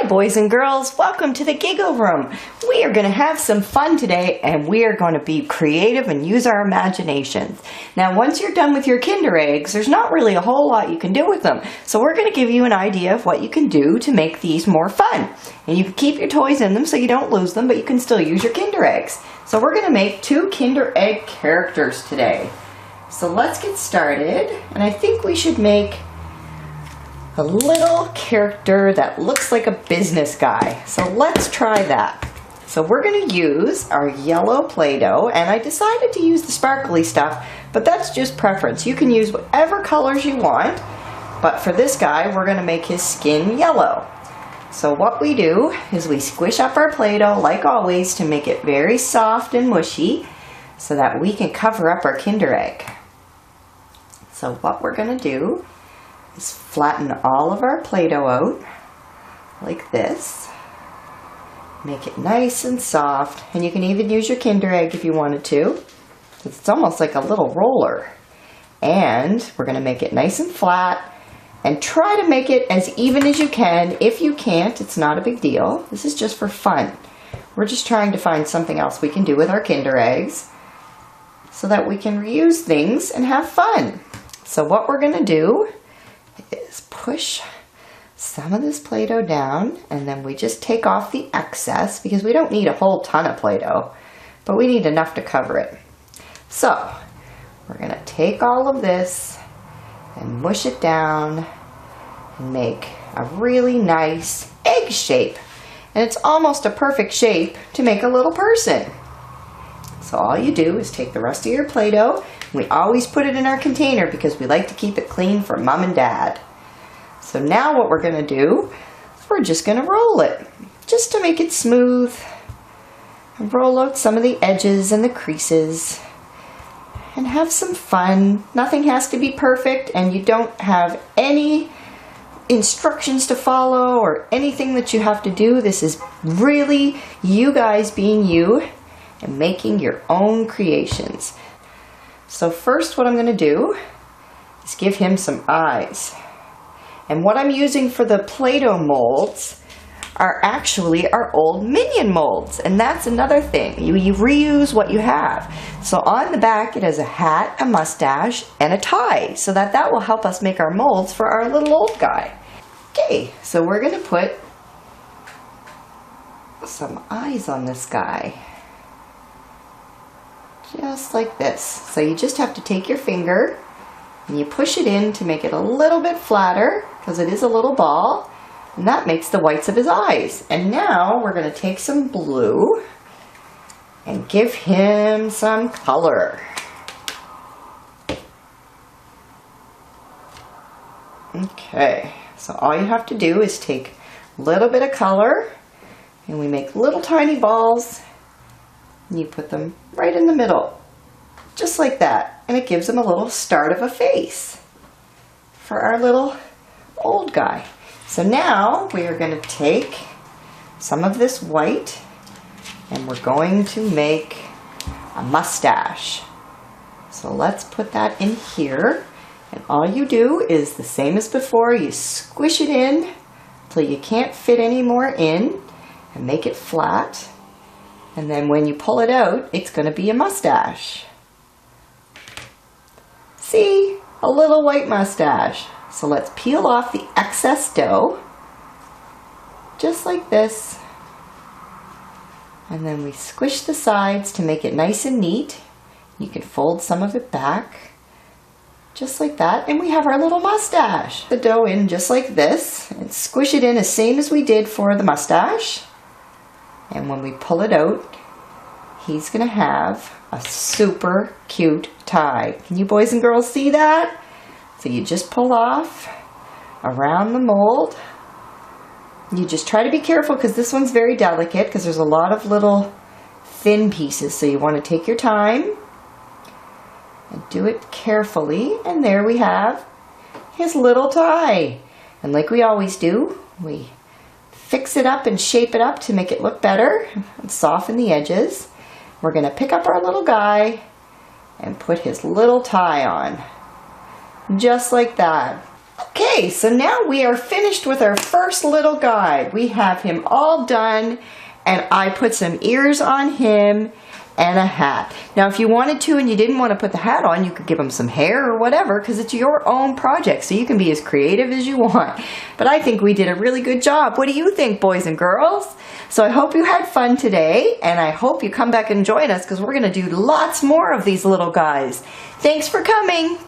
boys and girls, welcome to the Giggle Room. We are going to have some fun today and we are going to be creative and use our imaginations. Now once you're done with your Kinder Eggs, there's not really a whole lot you can do with them. So we're going to give you an idea of what you can do to make these more fun. And you can keep your toys in them so you don't lose them, but you can still use your Kinder Eggs. So we're going to make 2 Kinder Egg characters today. So let's get started, and I think we should make a little character that looks like a business guy. So let's try that. So we're going to use our yellow Play-Doh, and I decided to use the sparkly stuff, but that's just preference. You can use whatever colors you want, but for this guy, we're going to make his skin yellow. So what we do is we squish up our Play-Doh, like always, to make it very soft and mushy, so that we can cover up our Kinder Egg. So what we're going to do is flatten all of our Play-Doh out like this. Make it nice and soft, and you can even use your Kinder Egg if you wanted to. It's almost like a little roller. And we're going to make it nice and flat, and try to make it as even as you can. If you can't, it's not a big deal. This is just for fun. We're just trying to find something else we can do with our Kinder Eggs so that we can reuse things and have fun. So what we're going to do is push some of this Play-Doh down, and then we just take off the excess because we don't need a whole ton of Play-Doh, but we need enough to cover it. So we're going to take all of this and mush it down and make a really nice egg shape. And it's almost a perfect shape to make a little person. So all you do is take the rest of your Play-Doh. We always put it in our container because we like to keep it clean for Mom and Dad. So now what we're going to do is we're just going to roll it just to make it smooth. And roll out some of the edges and the creases and have some fun. Nothing has to be perfect, and you don't have any instructions to follow or anything that you have to do. This is really you guys being you and making your own creations. So first what I'm going to do is give him some eyes. And what I'm using for the Play-Doh molds are actually our old Minion molds. And that's another thing. You reuse what you have. So on the back it has a hat, a mustache, and a tie. So that will help us make our molds for our little old guy. Okay, so we're going to put some eyes on this guy. Just like this. So you just have to take your finger and you push it in to make it a little bit flatter because it is a little ball, and that makes the whites of his eyes. And now we're going to take some blue and give him some color. Okay, so all you have to do is take a little bit of color and we make little tiny balls. And you put them right in the middle, just like that. And it gives them a little start of a face for our little old guy. So now we are going to take some of this white and we're going to make a mustache. So let's put that in here. And all you do is the same as before. You squish it in till you can't fit any more in and make it flat. And then when you pull it out, it's going to be a mustache. See? A little white mustache. So let's peel off the excess dough. Just like this. And then we squish the sides to make it nice and neat. You can fold some of it back. Just like that. And we have our little mustache. The dough in just like this. And squish it in the same as we did for the mustache. And when we pull it out, he's going to have a super cute tie. Can you boys and girls see that? So you just pull off around the mold. You just try to be careful because this one's very delicate because there's a lot of little thin pieces. So you want to take your time and do it carefully. And there we have his little tie. And like we always do, we fix it up and shape it up to make it look better and soften the edges. We're going to pick up our little guy and put his little tie on. Just like that. Okay, Okay, so now we are finished with our first little guy. We have him all done, and I put some ears on him and a hat. Now, if you wanted to and you didn't want to put the hat on, you could give him some hair or whatever, because it's your own project, so you can be as creative as you want. But I think we did a really good job. What do you think, boys and girls? So I hope you had fun today, and I hope you come back and join us, because we're going to do lots more of these little guys. Thanks for coming.